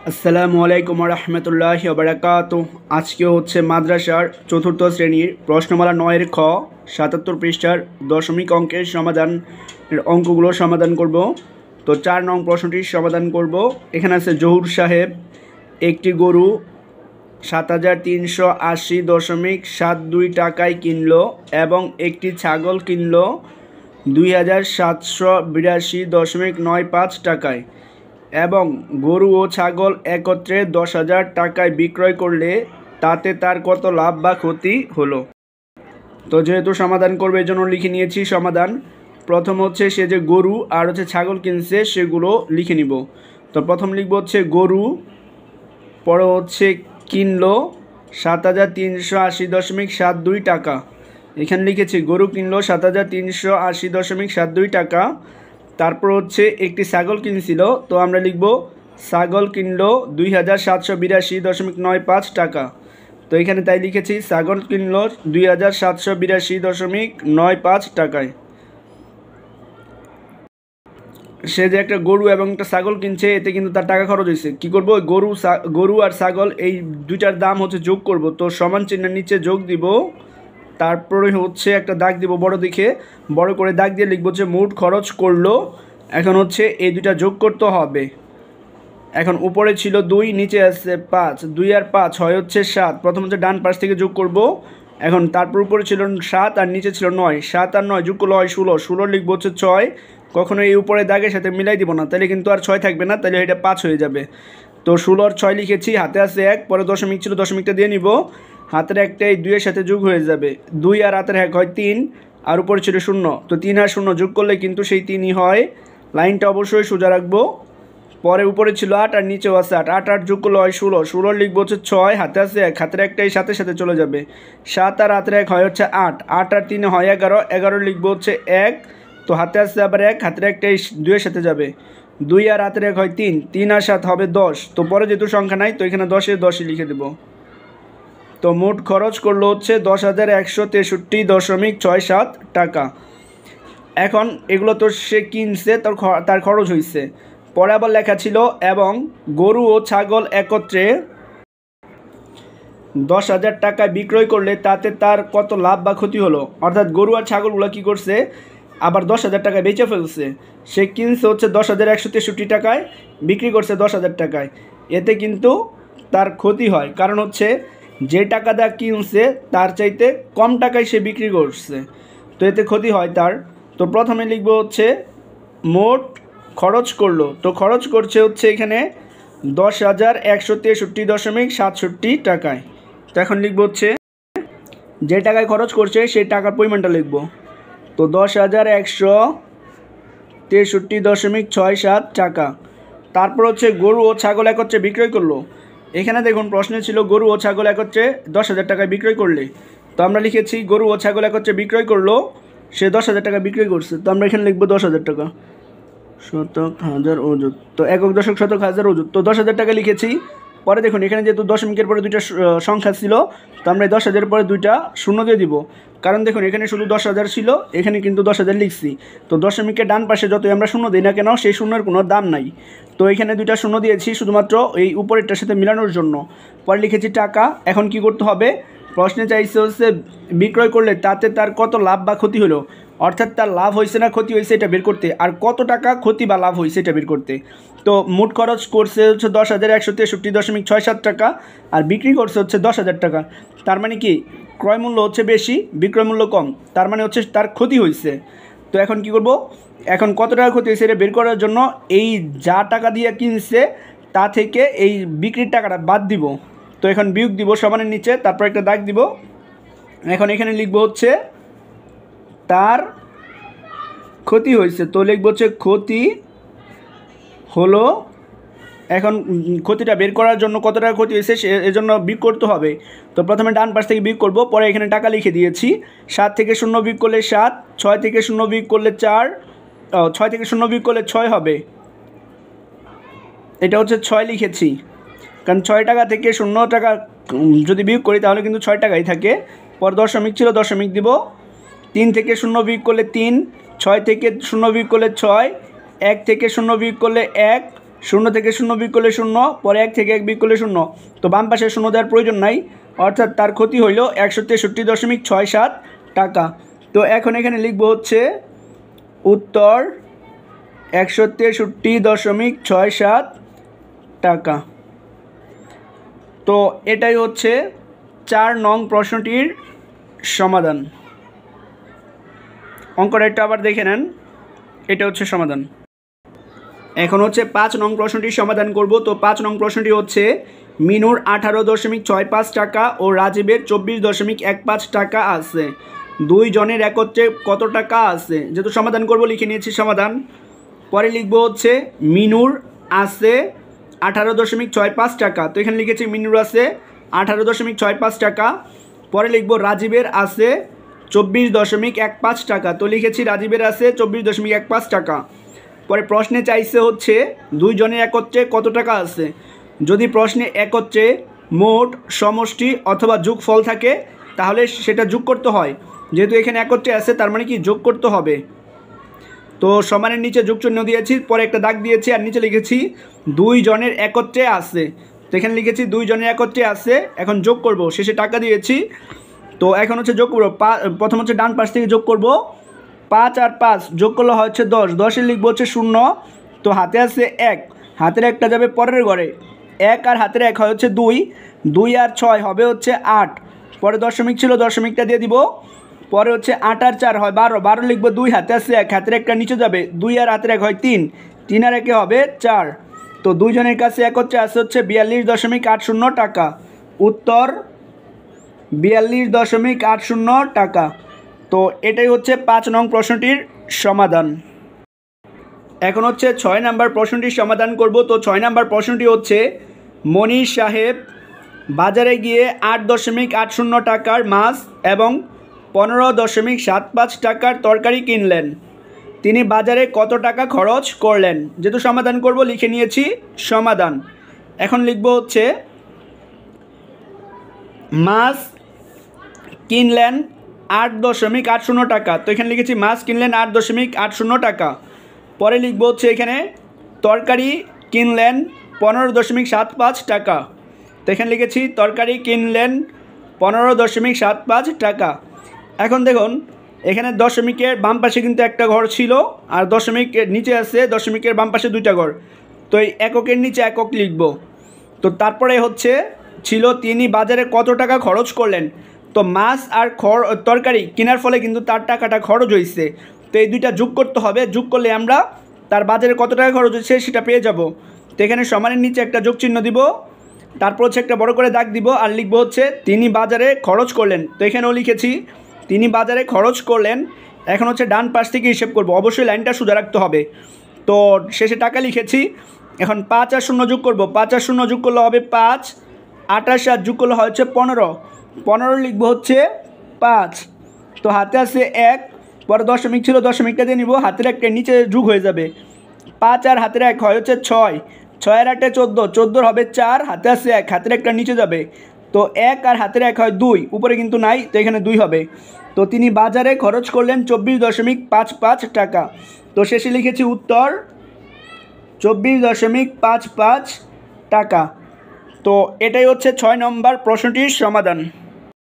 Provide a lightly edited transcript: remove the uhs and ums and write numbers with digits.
আসসালামু আলাইকুম রহমতুল্লাহি ওয়া বারাকাতুহু। আজকে হচ্ছে মাদ্রাসার চতুর্থ শ্রেণীর প্রশ্নমালা 9-এর খ 77 পৃষ্ঠার দশমিক অঙ্কের সমাধানের অঙ্কগুলো সমাধান করব। তো 4 নং প্রশ্নটির সমাধান করব। এখানে আছে জহুর সাহেব একটি গরু ৭৩৮০.72 টাকায় কিনলো এবং একটি ছাগল কিনলো ২৭৮২.৯৫ টাকায় এবং গরু ও ছাগল একত্রে ১০,০০০ টাকায় বিক্রয় করলে তাতে তার কত লাভ বা ক্ষতি হলো। তো যেহেতু সমাধান করবে এই জন্য লিখে নিয়েছি সমাধান। প্রথম হচ্ছে সে যে গরু আর হচ্ছে ছাগল কিনছে সেগুলো লিখে নিব। তো প্রথম লিখব হচ্ছে গরু, পরে হচ্ছে কিনলো ৭৩৮০.72 টাকা। এখানে লিখেছি গরু কিনলো ৭৩৮০.72 টাকা। তারপর হচ্ছে একটি ছাগল কিনছিল, তো আমরা লিখব ছাগল কিনলো ২৭৮২.৯৫ টাকা। তো এখানে তাই লিখেছি ছাগল কিনলো ২৭৮২.৯৫ টাকায়। সে যে একটা গরু এবং একটা ছাগল কিনছে, এতে কিন্তু তার টাকা খরচ হয়েছে। কী করবো? গরু আর ছাগল এই দুইটার দাম হচ্ছে যোগ করব। তো সমান চিহ্নের নিচে যোগ দিব, তারপরে হচ্ছে একটা দাগ দিব বড় দেখে, বড় করে দাগ দিয়ে লিখব হচ্ছে মোট খরচ করলো। এখন হচ্ছে এই দুইটা যোগ করতে হবে। এখন উপরে ছিল 2, নিচে আছে 5, 2 আর 5 হয় হচ্ছে 7। প্রথম হচ্ছে ডান পাশ থেকে যোগ করব। এখন তারপর উপরে ছিল 7 আর নিচে ছিল 9, 7 আর 9 যোগ করলে হয় 16, 16 লিখব হচ্ছে 6। কখনো এই উপরে দাগের সাথে মিলাই দিব না, তাহলে কিন্তু আর 6 থাকবে না, তাহলে এটা 5 হয়ে যাবে। তো 16 আর 6 লিখেছি, হাতে আছে 1, পরে দশমিক ছিল, দশমিকটা দিয়ে নিব। হাতের একটা এই 2 এর সাথে যোগ হয়ে যাবে, 2 আর হাতের 1 হয় 3, আর উপরে ছিল 0। তো 3 আর 0 যোগ করলে কিন্তু সেই 3ই হয়। লাইনটা অবশ্যই সোজা রাখবো। পরে উপরে ছিল 8 আর নিচেও আছে 8, 8 আর যোগ করলে হয় 16, 16 লিখবো হচ্ছে 6, হাতে আছে 1, হাতের একটা এই সাথে সাথে চলে যাবে। 7 আর হাতের 1 হয় হচ্ছে 8, 8 আর 3 হয় 11, 11 লিখবো হচ্ছে 1। তো হাতে আছে আবার 1, হাতের একটা এই 2 এর সাথে যাবে, 2 আর হাতের 1 হয় 3, 3 আর 7 হবে 10। তো পরে যেহেতু সংখ্যা নাই, তো এখানে 10-এ 10ই লিখে দেব। তো মোট খরচ করলো হচ্ছে 10,163.67 টাকা। এখন এগুলো তো সে কিনছে, তার খরচ হয়েছে। পরে আবার লেখা ছিল এবং গরু ও ছাগল একত্রে 10,০০০ টাকায় বিক্রয় করলে তাতে তার কত লাভ বা ক্ষতি হলো। অর্থাৎ গরু আর ছাগলগুলো কী করছে, আবার 10,০০০ টাকায় বেচে ফেলছে। সে কিনছে হচ্ছে 10,163 টাকায়, বিক্রি করছে 10,০০০ টাকায়। এতে কিন্তু তার ক্ষতি হয়, কারণ হচ্ছে যে টাকা দিয়ে কিনছে তার চাইতে কম টাকায় সে বিক্রি করছে, তো এতে ক্ষতি হয় তার। তো প্রথমে লিখবো হচ্ছে মোট খরচ করলো। তো খরচ করছে হচ্ছে এখানে 10,163.67 টাকায়। তো এখন লিখবো হচ্ছে যে টাকায় খরচ করছে সেই টাকার পরিমাণটা লিখব। তো 10,163.67 টাকা। তারপর হচ্ছে গরু ও ছাগল একত্রে বিক্রয় করলো। এখানে দেখুন প্রশ্নে ছিল গরু ও ছাগল একত্রে 10,০০০ টাকায় বিক্রয় করলে। তো আমরা লিখেছি গরু ও ছাগল একত্রে বিক্রয় করলো, সে 10,০০০ টাকা বিক্রয় করছে। তো আমরা এখানে লিখবো 10,০০০ টাকা, শতক হাজার অযুত, তো একক দশক শতক হাজার অযুত। তো 10,০০০ টাকা লিখেছি। পরে দেখুন এখানে যেহেতু দশমিকের পরে দুইটা সংখ্যা ছিল, তো আমরা 10,০০০ পরে দুইটা শূন্য দিয়ে দিব। কারণ দেখুন এখানে শুধু 10,০০০ ছিল, এখানে কিন্তু 10,০০০ লিখছি। তো দশমিকের ডান পাশে যতই আমরা শূন্য দিই না কেন, সেই শূন্যের কোনো দাম নাই। তো এখানে দুইটা শূন্য দিয়েছি শুধুমাত্র এই উপরেরটার সাথে মিলানোর জন্য। পরে লিখেছি টাকা। এখন কি করতে হবে? প্রশ্নে চাইছে হচ্ছে বিক্রয় করলে তাতে তার কত লাভ বা ক্ষতি হলো, অর্থাৎ তার লাভ হয়েছে না ক্ষতি হয়েছে এটা বের করতে, আর কত টাকা ক্ষতি বা লাভ হয়েছে এটা বের করতে। তো মোট খরচ করছে হচ্ছে 10,163.67 টাকা, আর বিক্রি করছে হচ্ছে 10,০০০ টাকা। তার মানে কি ক্রয় মূল্য হচ্ছে বেশি, বিক্রয় মূল্য কম, তার মানে হচ্ছে তার ক্ষতি হয়েছে। তো এখন কি করব? এখন কত টাকা ক্ষতি হয়েছে এটা বের করার জন্য এই যা টাকা দিয়ে কিনছে তা থেকে এই বিক্রির টাকাটা বাদ দিব। তো এখন বিয়োগ দিব সমানের নিচে, তারপর একটা দাগ দিব। এখন এখানে লিখব হচ্ছে তার ক্ষতি হয়েছে, তো লিখব হচ্ছে ক্ষতি হলো। এখন ক্ষতিটা বের করার জন্য কত টাকা ক্ষতি হয়েছে এজন্য বিয়োগ করতে হবে। তো প্রথমে ডান পাশ থেকে বিয়োগ করব, পরে এখানে টাকা লিখে দিয়েছি। 7 থেকে 0 বিয়োগ করলে 7, 6 থেকে 0 বিয়োগ করলে 4, 6 থেকে 0 বিয়োগ করলে 6 হবে। এটা হচ্ছে 6 লিখেছি, কারণ 6 টাকা থেকে 0 টাকা যদি বিয়োগ করি তাহলে কিন্তু 6 টাকাই থাকে। পর দশমিক ছিল, দশমিক দিব। 3 থেকে 0 বিয়োগ করলে 3, 6 থেকে 0 বিয়োগ করলে 6, 1 থেকে 0 বিয়োগ করলে 1, শূন্য থেকে শূন্য বিয়োগ করলে শূন্য, পরে 1 থেকে 1 বিয়োগ করলে শূন্য। তো বাম পাশে শূন্য দেওয়ার প্রয়োজন নাই, অর্থাৎ তার ক্ষতি হইল 163.67 টাকা। তো এখন এখানে লিখব হচ্ছে উত্তর 163.67 টাকা। তো এটাই হচ্ছে 4 নং প্রশ্নটির সমাধান। অঙ্কটা একটু আবার দেখে নেন, এটা হচ্ছে সমাধান। এখন হচ্ছে 5 নং প্রশ্নটির সমাধান করব। তো 5 নং প্রশ্নটি হচ্ছে মিনুর 18.65 টাকা ও রাজীবের 24.15 টাকা আছে, 2 জনের একত্রে কত টাকা আছে। যেহেতু সমাধান করব লিখে নিয়েছি সমাধান। পরে লিখব হচ্ছে মিনুর আছে 18.65 টাকা, তো এখানে লিখেছি মিনুর আছে 18.65 টাকা। পরে লিখব রাজীবের আছে 24.15 টাকা, তো লিখেছি রাজীবের আছে 24.15 টাকা। পরে প্রশ্নে চাইছে হচ্ছে 2 জনের একত্রে কত টাকা আছে। যদি প্রশ্নে একত্রে মোট, সমষ্টি অথবা যোগফল থাকে তাহলে সেটা যোগ করতে হয়। যেহেতু এখানে একত্রে আছে তার মানে কি যোগ করতে হবে। তো সমানের নিচে যোগ চিহ্ন দিয়েছি, পরে একটা দাগ দিয়েছি আর নিচে লিখেছি 2 জনের একত্রে আছে, তো এখানে লিখেছি 2 জনের একত্রে আছে। এখন যোগ করব, শেষে টাকা দিয়েছি। তো এখন হচ্ছে যোগ করব, প্রথম হচ্ছে ডান পাশ থেকে যোগ করব। 5 আর 5 যোগ করলে হচ্ছে 10, 10-এ লিখবো হচ্ছে 0। তো হাতে আছে 1, হাতের একটা যাবে পরের ঘরে, 1 আর হাতের 1 হয় হচ্ছে 2, 2 আর 6 হবে হচ্ছে 8। পরে দশমিক ছিল, দশমিকটা দিয়ে দিব। পরে হচ্ছে 8 আর 4 হয় 12, 12 লিখবো 2, হাতে আছে 1, হাতের একটা নিচে যাবে, 2 আর হাতের 1 হয় 3, 3 আর 1 হবে 4। তো 2 জনের কাছে একত্রে আছে হচ্ছে 42.80 টাকা। উত্তর 42.80 টাকা। তো এটাই হচ্ছে 5 নং প্রশ্নটির সমাধান। এখন হচ্ছে 6 নাম্বার প্রশ্নটির সমাধান করব। তো 6 নাম্বার প্রশ্নটি হচ্ছে মনির সাহেব বাজারে গিয়ে 8.80 টাকার মাছ এবং 15.75 টাকার তরকারি কিনলেন, তিনি বাজারে কত টাকা খরচ করলেন। যেহেতু সমাধান করব লিখে নিয়েছি সমাধান। এখন লিখব হচ্ছে মাছ কিনলেন 8.80 টাকা, তো এখানে লিখেছি মাছ কিনলেন 8.80 টাকা। পরে লিখব হচ্ছে এখানে তরকারি কিনলেন 15.75 টাকা, তো এখানে লিখেছি তরকারি কিনলেন 15.75 টাকা। এখন দেখুন এখানে দশমিকের বাম পাশে কিন্তু একটা ঘর ছিল, আর দশমিকের নিচে আছে দশমিকের বাম পাশে 2টা ঘর। তো এই এককের নিচে একক লিখব। তো তারপরে হচ্ছে ছিল তিনি বাজারে কত টাকা খরচ করলেন। তো মাছ আর তরকারি কেনার ফলে কিন্তু তার টাকাটা খরচ হয়েছে, তো এই দুইটা যোগ করতে হবে। যোগ করলে আমরা তার বাজারে কত টাকা খরচ হয়েছে সেটা পেয়ে যাব। তো এখানে সমানের নিচে একটা যোগ চিহ্ন দিব, তারপর হচ্ছে একটা বড় করে দাগ দিব আর লিখব হচ্ছে তিনি বাজারে খরচ করলেন। তো এখানেও লিখেছি তিনি বাজারে খরচ করলেন। এখন হচ্ছে ডান পাশ থেকে হিসেব করব, অবশ্যই লাইনটা সোজা রাখতে হবে। তো শেষে টাকা লিখেছি। এখন 5 আর 0 যোগ করব, 5 আর 0 যোগ করলে হবে 5, 28 আর যোগ করলে হচ্ছে 15, 15 লিখবো হচ্ছে 5। তো হাতে আছে 1, পরে দশমিক ছিল দশমিকটা দিয়ে নিব, হাতের একটা নিচে যোগ হয়ে যাবে। 5 আর হাতের 1 হয় হচ্ছে 6, 6 আর 8 14, 14 হবে 4, হাতে আছে 1, হাতের একটা নিচে যাবে। তো 1 আর হাতের 1 হয় 2, উপরে কিন্তু নাই, তো এখানে 2 হবে। তো তিনি বাজারে খরচ করলেন 24.55 টাকা। তো শেষে লিখেছি উত্তর 24.55 টাকা। তো এটাই হচ্ছে 6 নম্বর প্রশ্নটির সমাধান।